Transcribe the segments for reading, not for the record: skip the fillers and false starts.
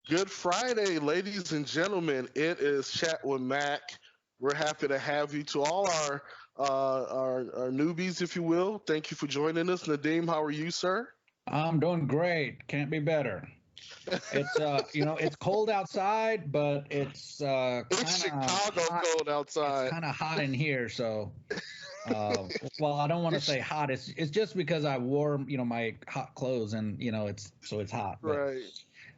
Good Friday, ladies and gentlemen. It is Chat with Mac. We're happy to have you. To all our newbies, if you will, thank you for joining us. Nadeem, how are you, sir? I'm doing great. Can't be better. It's it's cold outside, but it's It's kind of Chicago hot. cold It's outside. kind of hot in here, so well, I don't want to It's say hot. It's just because I wore, my hot clothes and, it's hot. But right.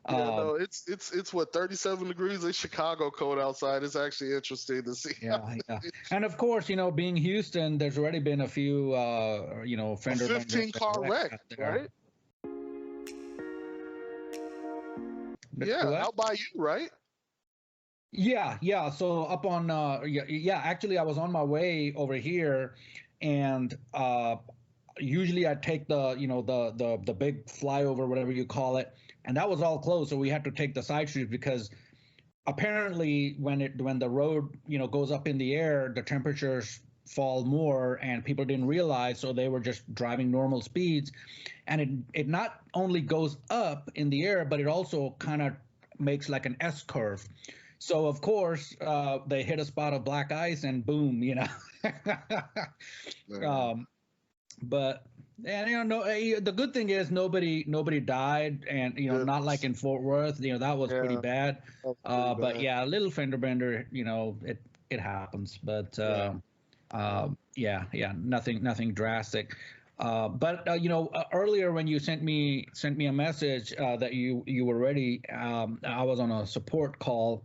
Yeah, um no, it's what 37 degrees in Chicago cold outside. It's actually interesting to see. yeah, yeah. And of course, being Houston, there's already been a few A fender benders 15 and car wrecks wreck, out there. right? Yeah, What? out by you, right? Yeah, yeah. So up on yeah, yeah, actually I was on my way over here, and usually I take the, the big flyover, whatever you call it, and that was all closed, so we had to take the side streets because apparently when the road, goes up in the air, the temperatures fall more and people didn't realize, so they were just driving normal speeds, and it not only goes up in the air, but it also kind of makes like an S curve. So of course, they hit a spot of black ice and boom, Yeah. um, but and no, the good thing is nobody died, and not like Goodness. in Fort Worth, that was pretty Yeah, bad. that's pretty But bad. yeah, a little fender bender, it happens. But Yeah. yeah, yeah, nothing drastic. But earlier when you sent me a message that you were ready, I was on a support call.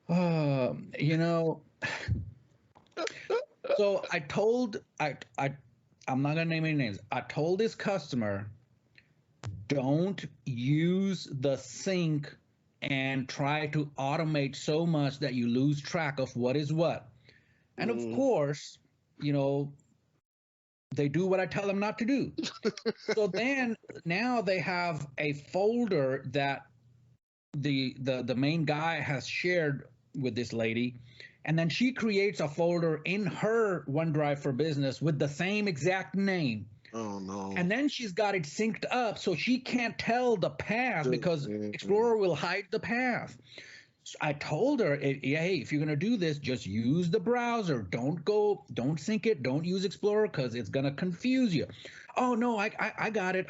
You know, so I'm not gonna name any names. I told this customer, don't use the sink and try to automate so much that you lose track of what is what. And of Mm. course, you know, they do what I tell them not to do. So then now they have a folder that the main guy has shared with this lady, and then she creates a folder in her OneDrive for Business with the same exact name, Oh no. and then she's got it synced up so she can't tell the path because Mhm. Explorer will hide the path. So I told her, hey, if you're gonna do this, just use the browser. Don't sync it. Don't use Explorer because it's gonna confuse you. Oh no, I got it.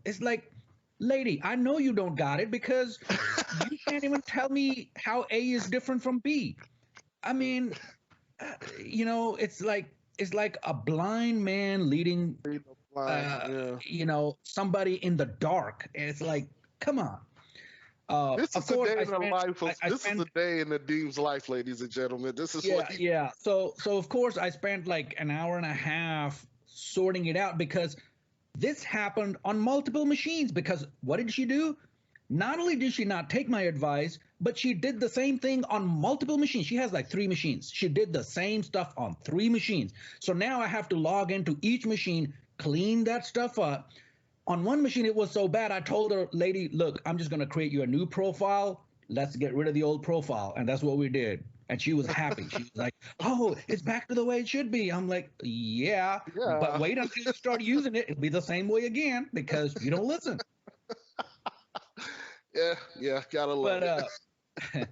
It's like, lady, I know you don't got it because you can't even tell me how A is different from B. I mean, it's like a blind man leading, Read the line. Yeah. somebody in the dark. And it's like, come on. This Of is the course, day in the life of. I This is the spent, day in the Dean's life, ladies and gentlemen. This is what yeah, he. yeah. So of course I spent like an hour and a half sorting it out because this happened on multiple machines. Because what did she do? Not only did she not take my advice, but she did the same thing on multiple machines. She has like three machines. She did the same stuff on three machines. So now I have to log into each machine, clean that stuff up. On one machine, it was so bad, I told her, lady, look, I'm just going to create you a new profile. Let's get rid of the old profile. And that's what we did. And she was happy. She was like, oh, it's back to the way it should be. I'm like, yeah, but Yeah. wait until you start using it. It'll be the same way again because you don't listen. Yeah. Yeah. Gotta love But it.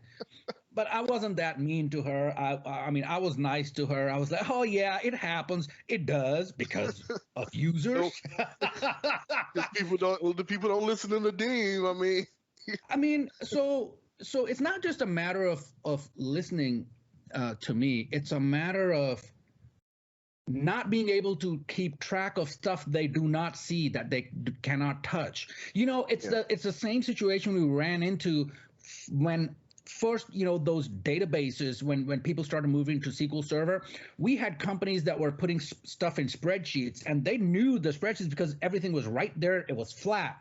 but I wasn't that mean to her. I mean, I was nice to her. I was like, oh yeah, it happens. It does because of No, users. because people don't. The people don't listen to the Dean. I mean. I mean, so it's not just a matter of listening to me. It's a matter of not being able to keep track of stuff they do not see that they cannot touch. It's Yeah. the same situation we ran into when first, those databases, when people started moving to SQL Server. We had companies that were putting stuff in spreadsheets, and they knew the spreadsheets because everything was right there. It was flat.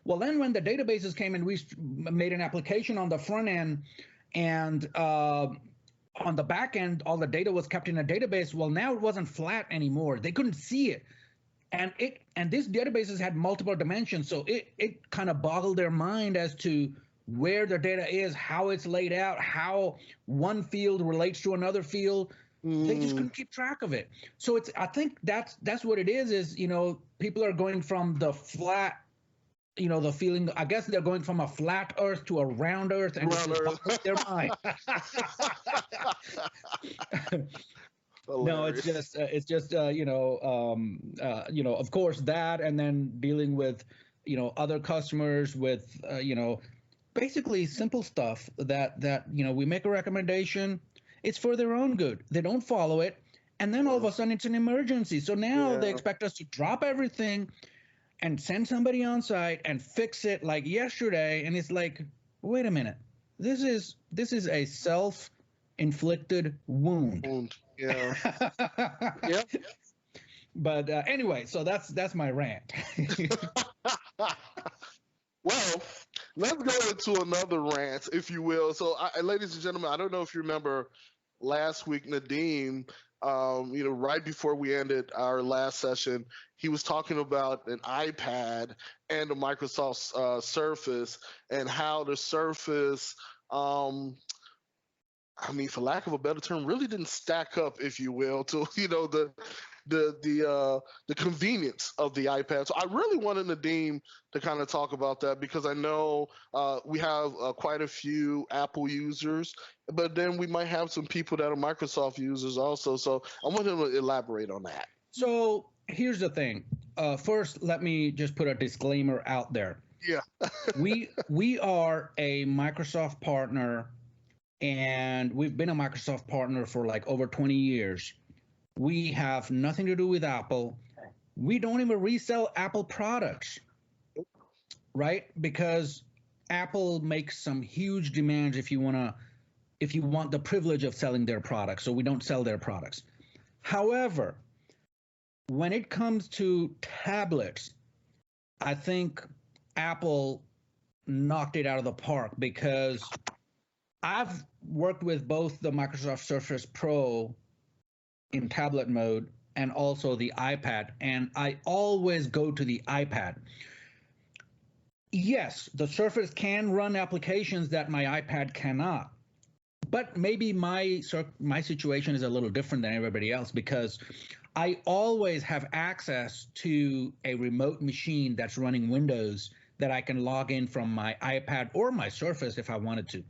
Well, then when the databases came and we made an application on the front end, and on the back end, all the data was kept in a database. Well, now it wasn't flat anymore. They couldn't see it. And these databases had multiple dimensions, so it kind of boggled their mind as to where the data is, how it's laid out, how one field relates to another field. They just Mm, couldn't keep track of it. So I think that's what it is, people are going from the flat the feeling. I guess they're going from a flat Earth to a round Earth, and it's just Runner. boggling their mind. No, it's Hilarious. just of course that, and then dealing with other customers with basically simple stuff that we make a recommendation. It's for their own good. They don't follow it, and then all of Yeah. a sudden it's an emergency. So now they Yeah. expect us to drop everything and send somebody on site and fix it like yesterday, and it's like, wait a minute, this is a self-inflicted wound. Wound. Yeah. Yep. But anyway, so that's my rant. Well, let's go into another rant, if you will. So, ladies and gentlemen, I don't know if you remember last week, Nadeem, right before we ended our last session, he was talking about an iPad and a Microsoft Surface, and how the Surface, for lack of a better term, really didn't stack up, if you will, to the convenience of the iPad. So I really wanted Nadeem to kind of talk about that, because I know we have quite a few Apple users, but then we might have some people that are Microsoft users also. So I want him to elaborate on that. So here's the thing. First, let me just put a disclaimer out there. Yeah. We are a Microsoft partner, and we've been a Microsoft partner for like over 20 years. We have nothing to do with Apple. We don't even resell Apple products, right? Because Apple makes some huge demands if you want the privilege of selling their products. So we don't sell their products. However, when it comes to tablets, I think Apple knocked it out of the park, because I've worked with both the Microsoft Surface Pro in tablet mode and also the iPad, and I always go to the iPad. Yes, the Surface can run applications that my iPad cannot, but maybe my situation is a little different than everybody else, because I always have access to a remote machine that's running Windows that I can log in from my iPad or my Surface if I wanted to.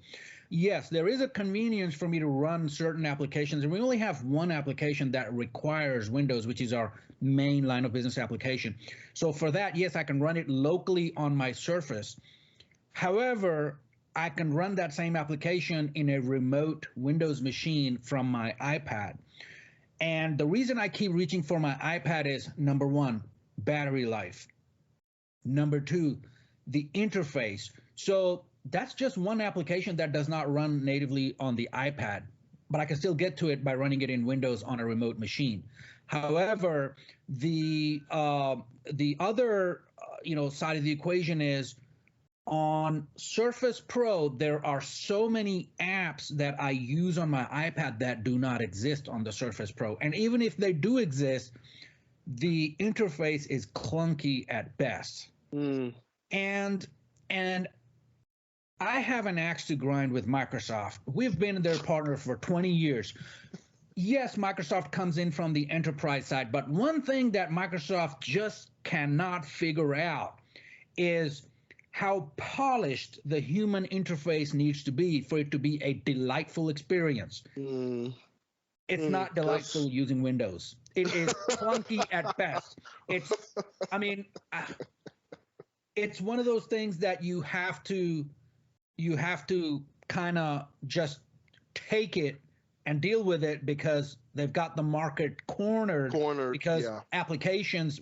Yes, there is a convenience for me to run certain applications, and we only have one application that requires Windows, which is our main line of business application. So for that, yes, I can run it locally on my Surface. However, I can run that same application in a remote Windows machine from my iPad. And the reason I keep reaching for my iPad is, number one, battery life. Number two, the interface. So that's just one application that does not run natively on the iPad, but I can still get to it by running it in Windows on a remote machine. However, the other side of the equation is, on Surface Pro, there are so many apps that I use on my iPad that do not exist on the Surface Pro. And even if they do exist, the interface is clunky at best. Mm. And I have an axe to grind with Microsoft. We've been their partner for 20 years. Yes, Microsoft comes in from the enterprise side, but one thing that Microsoft just cannot figure out is how polished the human interface needs to be for it to be a delightful experience. It's not delightful using Windows. It is clunky at best. It's one of those things that you have to kind of just take it and deal with it, because they've got the market cornered because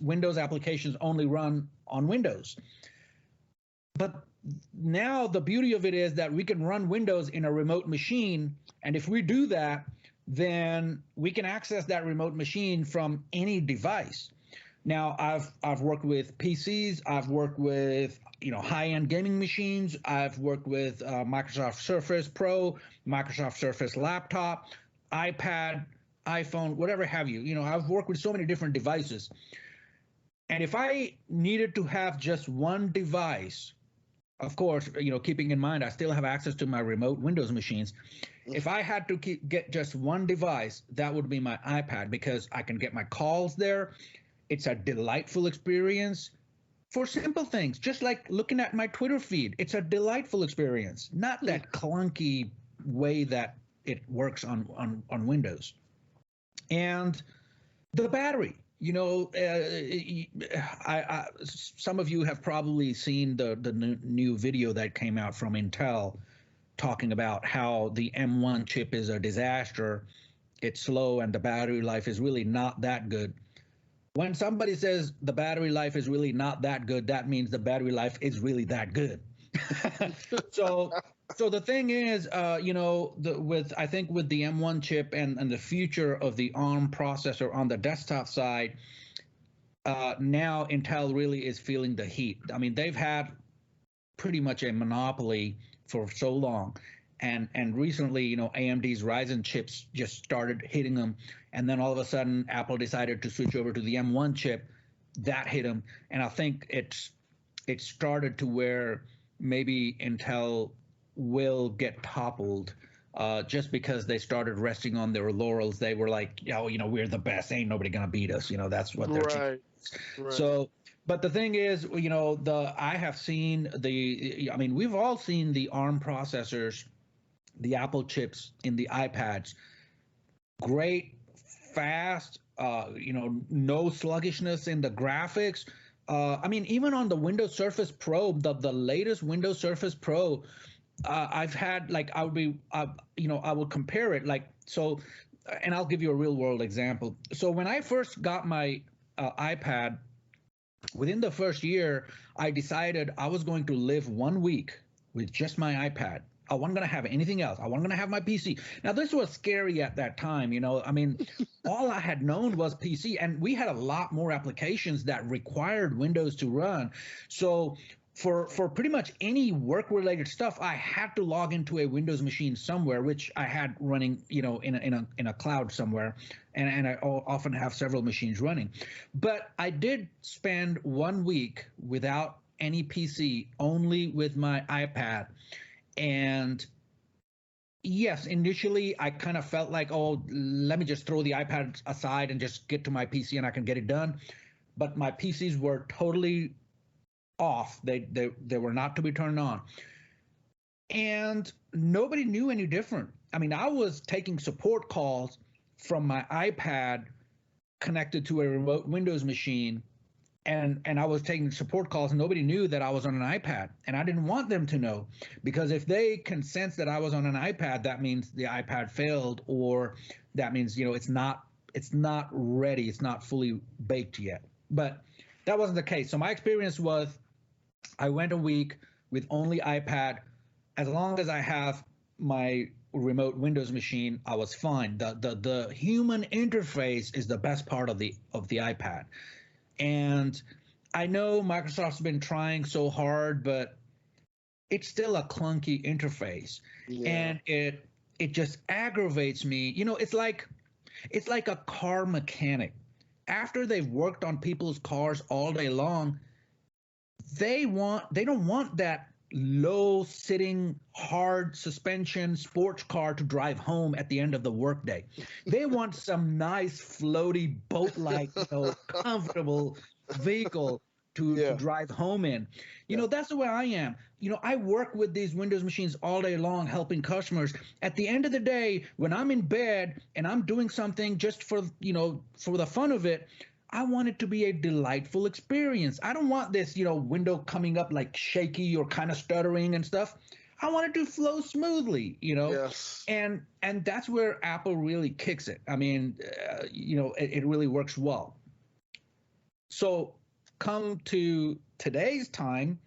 Windows applications only run on Windows. But now the beauty of it is that we can run Windows in a remote machine, and if we do that, then we can access that remote machine from any device. Now, I've worked with PCs, I've worked with high-end gaming machines, I've worked with Microsoft Surface Pro, Microsoft Surface Laptop, iPad, iPhone, whatever have you. I've worked with so many different devices. And if I needed to have just one device, of course, keeping in mind I still have access to my remote Windows machines. If I had to get just one device, that would be my iPad, because I can get my calls there. It's a delightful experience for simple things, just like looking at my Twitter feed. It's a delightful experience, not that clunky way that it works on Windows. And the battery, some of you have probably seen the new video that came out from Intel talking about how the M1 chip is a disaster. It's slow and the battery life is really not that good. When somebody says the battery life is really not that good, that means the battery life is really that good. so so the thing is, I think with the M1 chip and the future of the ARM processor on the desktop side, now Intel really is feeling the heat. I mean, they've had pretty much a monopoly for so long, and recently, AMD's Ryzen chips just started hitting them, and then all of a sudden, Apple decided to switch over to the M1 chip. That hit them, and I think it started to where maybe Intel will get toppled, just because they started resting on their laurels. They were like, we're the best. Ain't nobody gonna beat us. That's what they're. Right. So, but the thing is, I have seen we've all seen the ARM processors, the Apple chips in the iPads. Great, fast, no sluggishness in the graphics. Even on the Windows Surface Pro, the latest Windows Surface Pro, I've had, like, I will compare it, like, so, and I'll give you a real world example. So when I first got my iPad, within the first year, I decided I was going to live 1 week with just my iPad. I wasn't going to have anything else. I wasn't going to have my PC. Now, this was scary at that time. All I had known was PC, and we had a lot more applications that required Windows to run. So for pretty much any work-related stuff, I had to log into a Windows machine somewhere, which I had running, in a cloud somewhere, and I often have several machines running. But I did spend 1 week without any PC, only with my iPad. And yes, initially I kind of felt like, oh, let me just throw the iPad aside and just get to my PC and I can get it done. But my PCs were totally off. They were not to be turned on. And nobody knew any different. I was taking support calls from my iPad connected to a remote Windows machine, and I was taking support calls, and nobody knew that I was on an iPad, and I didn't want them to know, because if they can sense that I was on an iPad, that means the iPad failed, or that means it's not ready, it's not fully baked yet. But that wasn't the case. So my experience was, I went a week with only iPad. As long as I have my remote Windows machine, I was fine. The human interface is the best part of the iPad. And I know Microsoft's been trying so hard, but it's still a clunky interface. Yeah. And it just aggravates me. It's like a car mechanic. After they've worked on people's cars all day long, they don't want that low sitting, hard suspension sports car to drive home at the end of the workday. They want some nice floaty boat-like, comfortable vehicle to drive home in. That's the way I am. I work with these Windows machines all day long, helping customers. At the end of the day, when I'm in bed and I'm doing something just for the fun of it, I want it to be a delightful experience. I don't want this, window coming up like shaky or kind of stuttering and stuff. I want it to flow smoothly, Yes. And that's where Apple really kicks it. It really works well. So come to today's time.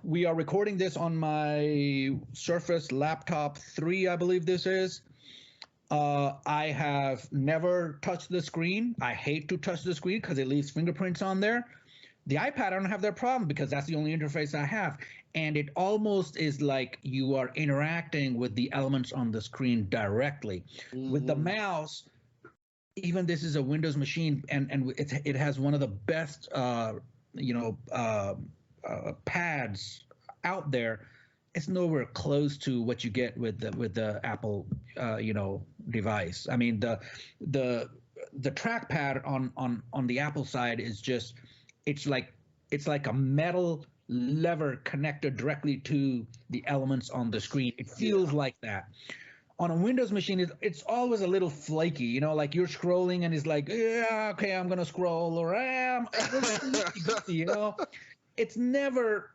We are recording this on my Surface Laptop 3, I believe this is. I have never touched the screen. I hate to touch the screen because it leaves fingerprints on there. The iPad, I don't have that problem because that's the only interface I have. And it almost is like you are interacting with the elements on the screen directly. Mm-hmm. With the mouse, even this is a Windows machine, and it has one of the best, pads out there. It's nowhere close to what you get with the Apple, device. The trackpad on the Apple side is just, it's like it's like a metal lever connected directly to the elements on the screen. It feels Yeah. like that. On a Windows machine, it's always a little flaky, like you're scrolling and it's like, yeah, okay, I'm gonna scroll, or it doesn't it's never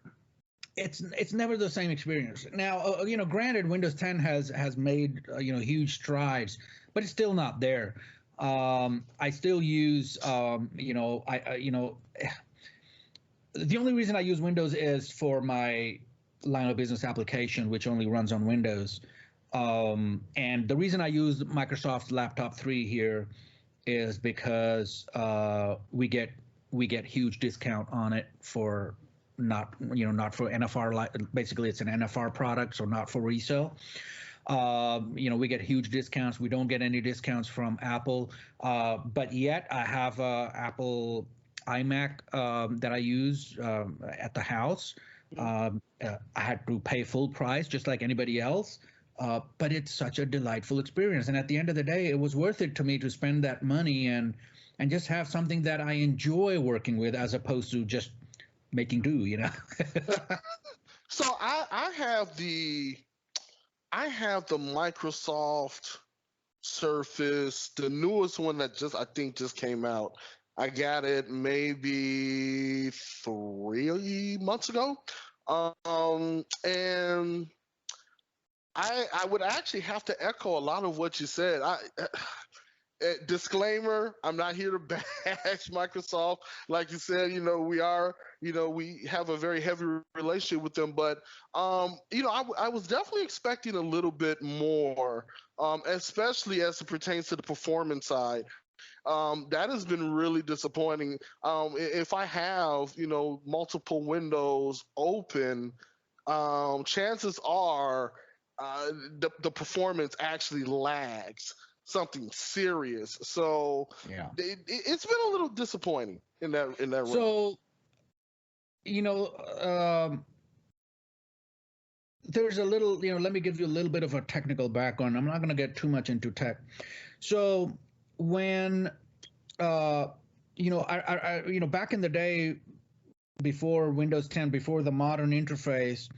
it's never the same experience. Now, granted, Windows 10 has made huge strides, but it's still not there. I still use the only reason I use Windows is for my line of business application, which only runs on Windows. And the reason I use Microsoft's Laptop 3 here is because we get huge discount on it for not for NFR. Basically, it's an NFR product, so not for resale. We get huge discounts. We don't get any discounts from Apple, but yet I have a Apple iMac that I use at the house. I had to pay full price just like anybody else, but it's such a delightful experience. And at the end of the day, it was worth it to me to spend that money and just have something that I enjoy working with as opposed to just making do. So I have the Microsoft Surface, the newest one that I think just came out. I got it maybe 3 months ago. And I would actually have to echo a lot of what you said. Disclaimer, I'm not here to bash Microsoft. Like you said, we have a very heavy relationship with them, but I was definitely expecting a little bit more, especially as it pertains to the performance side. That has been really disappointing. If I have multiple windows open, chances are the performance actually lags something serious. So Yeah. it's been a little disappointing in that realm. So, there's a little, let me give you a little bit of a technical background. I'm not going to get too much into tech. So when, back in the day, before Windows 10, before the modern interface,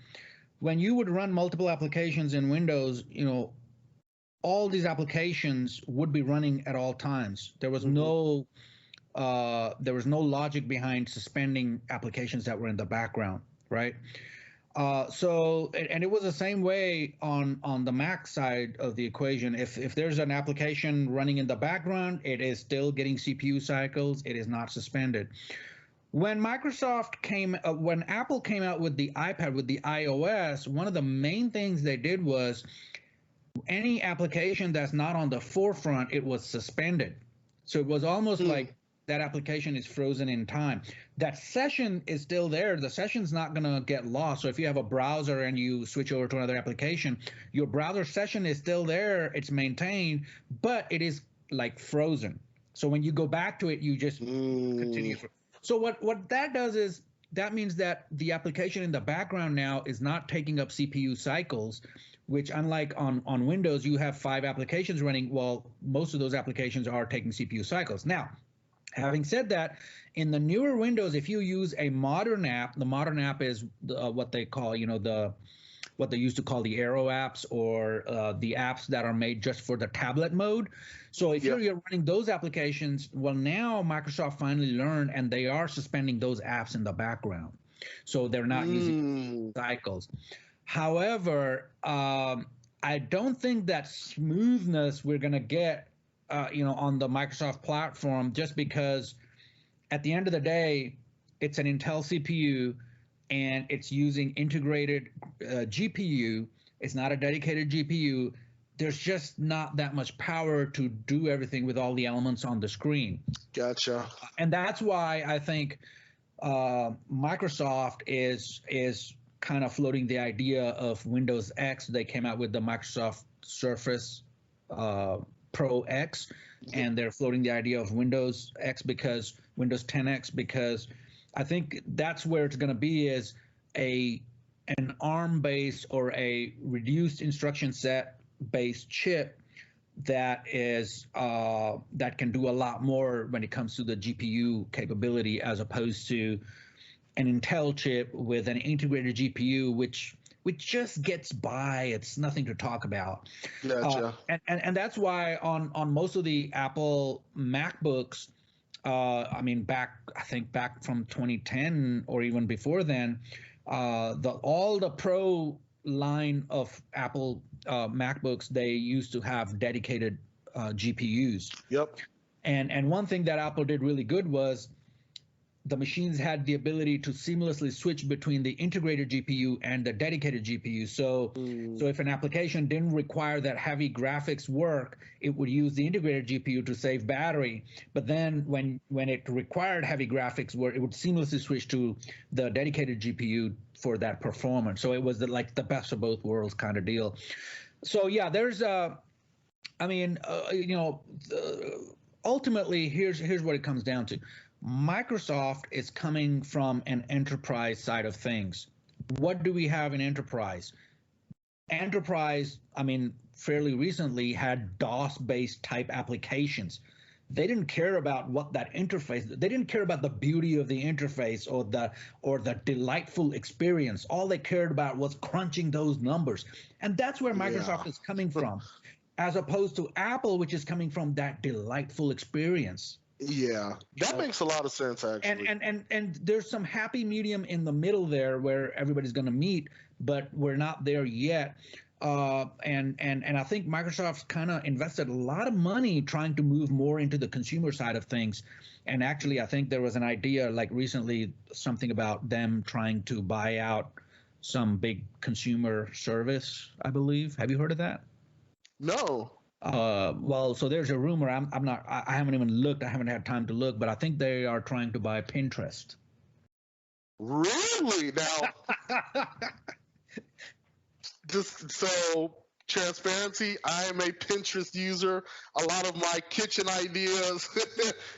when you would run multiple applications in Windows, all these applications would be running at all times. There was no logic behind suspending applications that were in the background, right? And it was the same way on the Mac side of the equation. If there's an application running in the background, it is still getting CPU cycles. It is not suspended. When when Apple came out with the iPad, with the iOS, one of the main things they did was any application that's not on the forefront, it was suspended. So it was almost like that application is frozen in time. That session is still there. The session's not going to get lost. So if you have a browser and you switch over to another application, your browser session is still there. It's maintained, but it is like frozen. So when you go back to it, you just continue. So what that does is that means that the application in the background now is not taking up CPU cycles, which unlike on Windows, you have 5 applications running. Well, most of those applications are taking CPU cycles. Now, having said that, in the newer Windows, if you use a modern app, the modern app is what they call, what they used to call the Aero apps, or the apps that are made just for the tablet mode. So if you're running those applications, well, now Microsoft finally learned, and they are suspending those apps in the background. So they're not using cycles. However, I don't think that smoothness we're going to get, on the Microsoft platform, just because at the end of the day, it's an Intel CPU and it's using integrated GPU. It's not a dedicated GPU. There's just not that much power to do everything with all the elements on the screen. Gotcha. And that's why I think Microsoft is kind of floating the idea of Windows X. They came out with the Microsoft Surface Pro X, and they're floating the idea of Windows X, because Windows 10X, because I think that's where it's going to be, is an ARM based or a reduced instruction set based chip that can do a lot more when it comes to the GPU capability, as opposed to an Intel chip with an integrated GPU, which just gets by. It's nothing to talk about. Gotcha. And that's why on most of the Apple MacBooks, I mean, I think back from 2010 or even before then, all the Pro line of Apple MacBooks, they used to have dedicated GPUs. Yep. And one thing that Apple did really good was the machines had the ability to seamlessly switch between the integrated GPU and the dedicated GPU. So if an application didn't require that heavy graphics work, it would use the integrated GPU to save battery. But then when it required heavy graphics work, it would seamlessly switch to the dedicated GPU for that performance. So it was like the best of both worlds kind of deal. So yeah, there's ultimately here's what it comes down to. Microsoft is coming from an enterprise side of things. What do we have in enterprise? Enterprise, I mean, fairly recently had DOS-based type applications. They didn't care about what that interface. They didn't care about the beauty of the interface or the delightful experience. All they cared about was crunching those numbers, and that's where Microsoft is coming from, as opposed to Apple, which is coming from that delightful experience. Yeah, that makes a lot of sense, actually. And there's some happy medium in the middle there where everybody's going to meet, but we're not there yet. And I think Microsoft's kind of invested a lot of money trying to move more into the consumer side of things. And actually, I think there was an idea like recently, something about them trying to buy out some big consumer service, I believe. Have you heard of that? No. Well, so there's a rumor. I haven't even looked. I haven't had time to look, but I think they are trying to buy Pinterest. Really? Now, just so transparency, I am a Pinterest user. A lot of my kitchen ideas,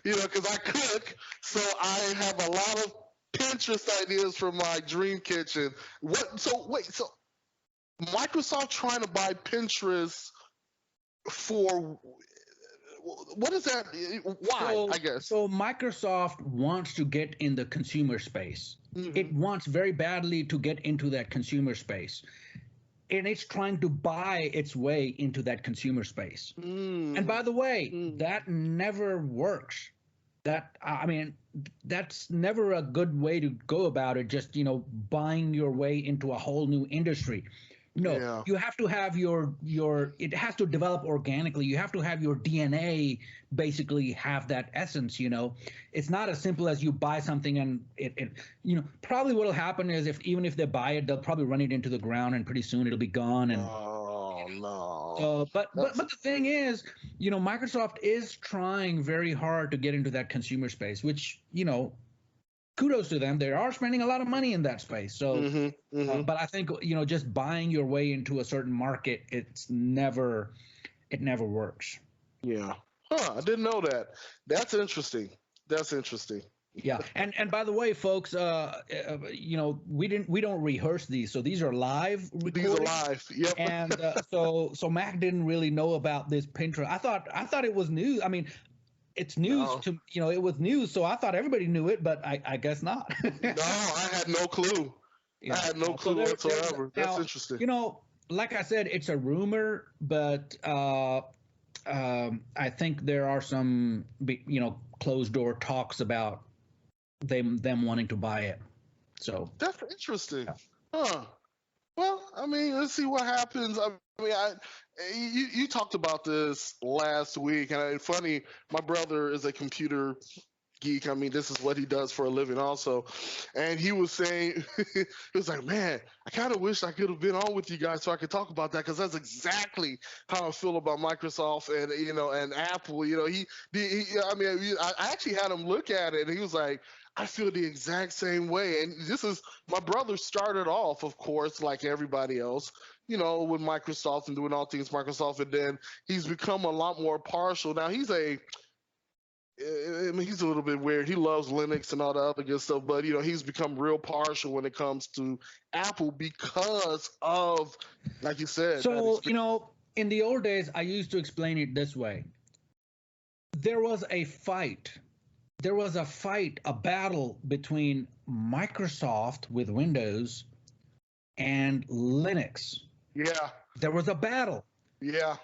because I cook, so I have a lot of Pinterest ideas for my dream kitchen. So Microsoft trying to buy Pinterest for what is that? Why? I guess. So Microsoft wants to get in the consumer space. Mm-hmm. It wants very badly to get into that consumer space. And it's trying to buy its way into that consumer space. And by the way, that never works. That's never a good way to go about it, just, buying your way into a whole new industry. No, yeah. You have to have it has to develop organically. You have to have your DNA basically have that essence, It's not as simple as you buy something and it probably what'll happen is even if they buy it, they'll probably run it into the ground and pretty soon it'll be gone. And oh no. But the thing is, Microsoft is trying very hard to get into that consumer space, which, kudos to them. They are spending a lot of money in that space. So, but I think, just buying your way into a certain market, it never works. Yeah. Huh. I didn't know that. That's interesting. Yeah. And by the way, folks, we don't rehearse these. So these are live recordings. These are live. Yep. And so Mac didn't really know about this Pinterest. I thought it was news. I mean, it's news to it was news, so I thought everybody knew it, but I guess not. No, I had no clue. Yeah. I had no clue whatsoever. That's interesting. Like I said, it's a rumor, but I think there are some closed door talks about them wanting to buy it. So that's interesting. Yeah. Huh. Well, I mean, let's see what happens. I mean, you talked about this last week, and it's funny. My brother is a computer geek. I mean, this is what he does for a living, also. And he was saying, he was like, "Man, I kind of wish I could have been on with you guys so I could talk about that, because that's exactly how I feel about Microsoft and and Apple." I actually had him look at it, and he was like, I feel the exact same way. And this is, my brother started off, of course, like everybody else, with Microsoft and doing all things Microsoft. And then he's become a lot more partial. Now he's a little bit weird. He loves Linux and all the other good stuff, but he's become real partial when it comes to Apple because of, like you said. So, in the old days, I used to explain it this way. There was a fight there was a fight, a battle between Microsoft with Windows and Linux. Yeah, There was a battle, yeah.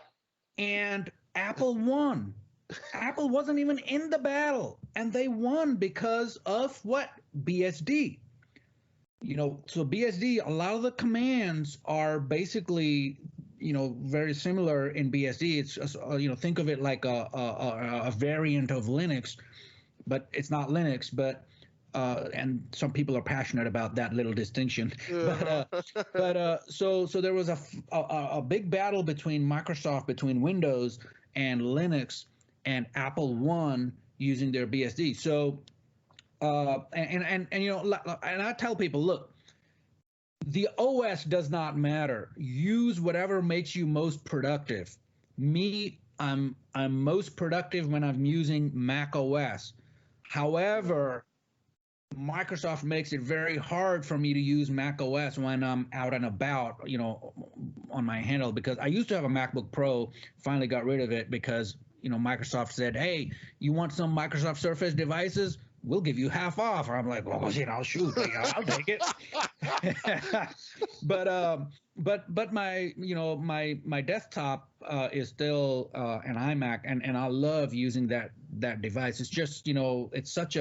and Apple won. Apple wasn't even in the battle, and they won because of what? BSD. So BSD, a lot of the commands are basically, very similar in BSD. It's just, think of it like a variant of Linux, but it's not Linux. But and some people are passionate about that little distinction. So there was a big battle between Microsoft, between Windows and Linux, and Apple won using their BSD. So and I tell people, look, the OS does not matter. Use whatever makes you most productive. Me, I'm most productive when I'm using Mac OS. However, Microsoft makes it very hard for me to use Mac OS when I'm out and about, on my handle, because I used to have a MacBook Pro, finally got rid of it because, Microsoft said, "Hey, you want some Microsoft Surface devices? We'll give you half off." I'm like, "Well, shoot, I'll take it." but my desktop is still an iMac, and I love using that device. It's just, it's such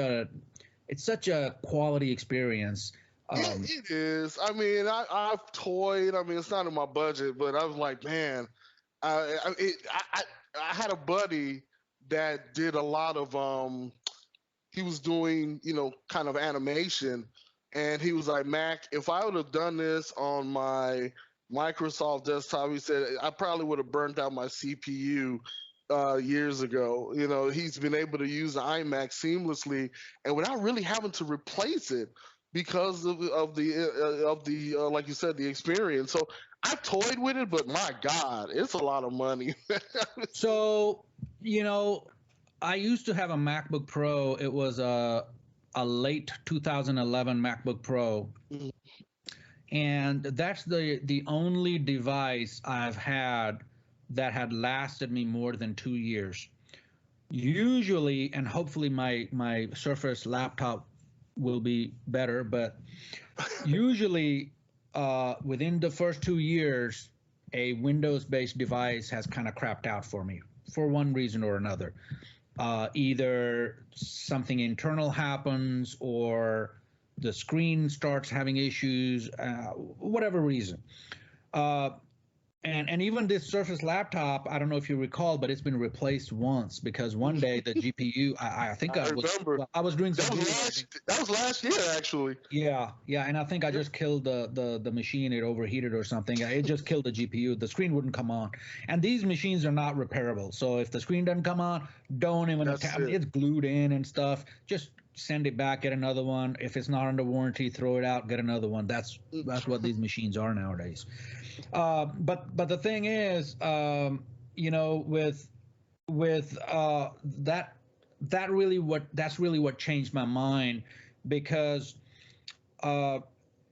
a quality experience. It is. I mean, I've toyed. I mean, it's not in my budget, but I was like, man, I had a buddy that did a lot of he was doing, kind of animation, and he was like, Mac, if I would have done this on my Microsoft desktop, he said I probably would have burnt out my CPU years ago. He's been able to use the iMac seamlessly and without really having to replace it because of the like you said, the experience. So I toyed with it, but my God, it's a lot of money. So, I used to have a MacBook Pro. It was a late 2011 MacBook Pro, and that's the only device I've had that had lasted me more than 2 years. Usually, and hopefully my Surface laptop will be better, but usually within the first 2 years, a Windows-based device has kind of crapped out for me for one reason or another. Either something internal happens, or the screen starts having issues, whatever reason. Uh, and even this Surface laptop, I don't know if you recall, but it's been replaced once because one day the GPU, I think I remember I was doing that some was video. last year actually. Yeah, and I think I just killed the machine. It overheated or something. It just killed the GPU. The screen wouldn't come on, and these machines are not repairable. So if the screen doesn't come on, don't even That's I mean, it. it's glued in and stuff. Just send it back, get another one. If it's not under warranty, throw it out, get another one. That's what these machines are nowadays. But the thing is, with that's really what changed my mind, because uh,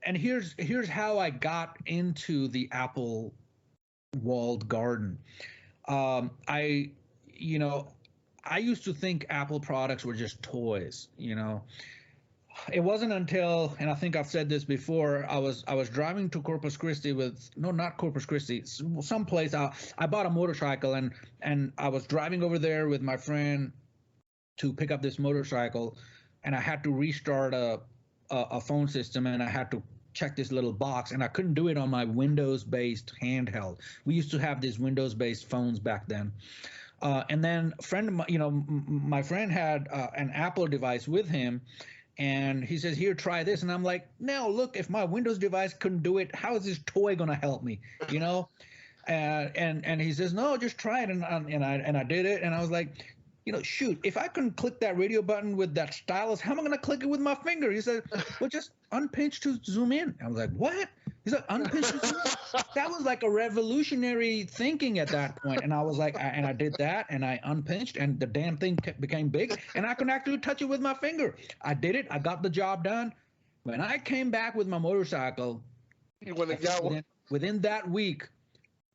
and here's how I got into the Apple walled garden. I you know I used to think Apple products were just toys. It wasn't until, and I think I've said this before, I was driving to Corpus Christi with, no, not Corpus Christi, someplace. I bought a motorcycle, and I was driving over there with my friend to pick up this motorcycle, and I had to restart a phone system, and I had to check this little box, and I couldn't do it on my Windows-based handheld. We used to have these Windows-based phones back then. And then a friend of my, my friend had an Apple device with him, and he says, "Here, try this." And I'm like, "Now, look, if my Windows device couldn't do it, how is this toy going to help me?" You know? And he says, "No, just try it." And I did it, and I was like, shoot, if I couldn't click that radio button with that stylus, how am I going to click it with my finger? He said, "Well, just unpinch to zoom in." I was like, "What?" He's like, "Unpinch to zoom in." That was like a revolutionary thinking at that point. And I was like, and I did that, and I unpinched, and the damn thing became big, and I could actually touch it with my finger. I did it. I got the job done. When I came back with my motorcycle, You went I and think got one. within that week,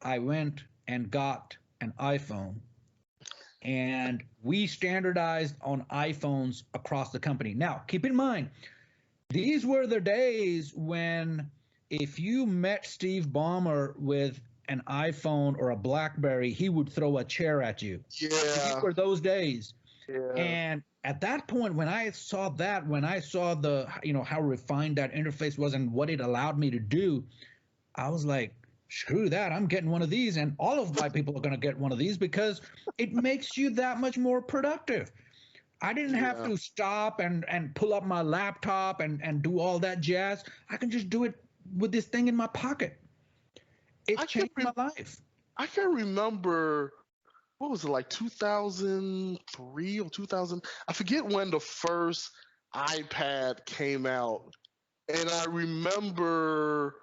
I went and got an iPhone. and we standardized on iPhones across the company. Now, keep in mind, these were the days when if you met Steve Ballmer with an iPhone or a BlackBerry, he would throw a chair at you. These Yeah, were those days. yeah. And at that point, when I saw that, when I saw how refined that interface was and what it allowed me to do, I was like, screw that. I'm getting one of these. And all of my people are going to get one of these because it makes you that much more productive. I didn't have Yeah. to stop and pull up my laptop and do all that jazz. I can just do it with this thing in my pocket. It I can't changed my life. I can remember what was it like 2003 or 2000? I forget when the first iPad came out, and I remember,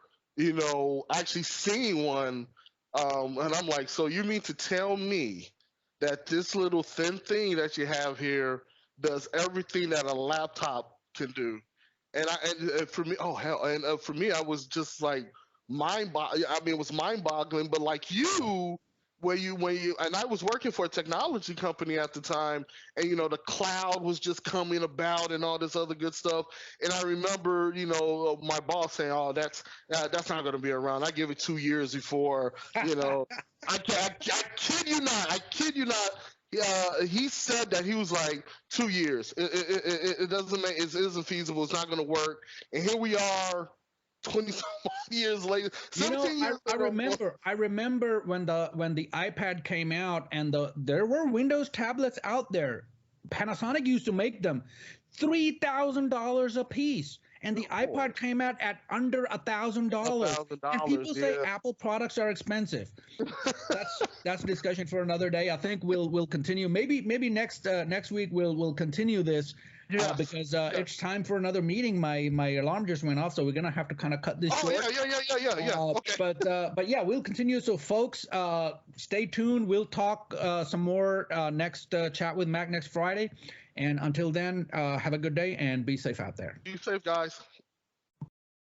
actually seeing one, and I'm like, so you mean to tell me that this little thin thing that you have here does everything that a laptop can do? And for me, oh hell, and for me, I was just like I mean, it was mind-boggling. But like you, and I was working for a technology company at the time, and the cloud was just coming about and all this other good stuff. And I remember, my boss saying, "Oh, that's not going to be around." I give it 2 years before, you know. I kid you not. I kid you not. He said that he was like 2 years. It doesn't make it isn't feasible. It's not going to work. And here we are, 20 some years later, You know, 17 I, years I later. Almost. remember I remember when the iPad came out and there were Windows tablets out there. Panasonic used to make them $3,000 a piece. And the Good lord, iPod came out at under a $1,000. thousand And dollars. people say Yeah. Apple products are expensive. That's a discussion for another day. I think we'll continue. Maybe next week we'll continue this Yes. because Yes. it's time for another meeting. My alarm just went off, so we're gonna have to kind of cut this Oh short. yeah, yeah, yeah, yeah, yeah, yeah. Okay. But yeah, we'll continue. So folks, stay tuned. We'll talk some more next chat with Mac next Friday. And until then, have a good day and be safe out there. Be safe, guys.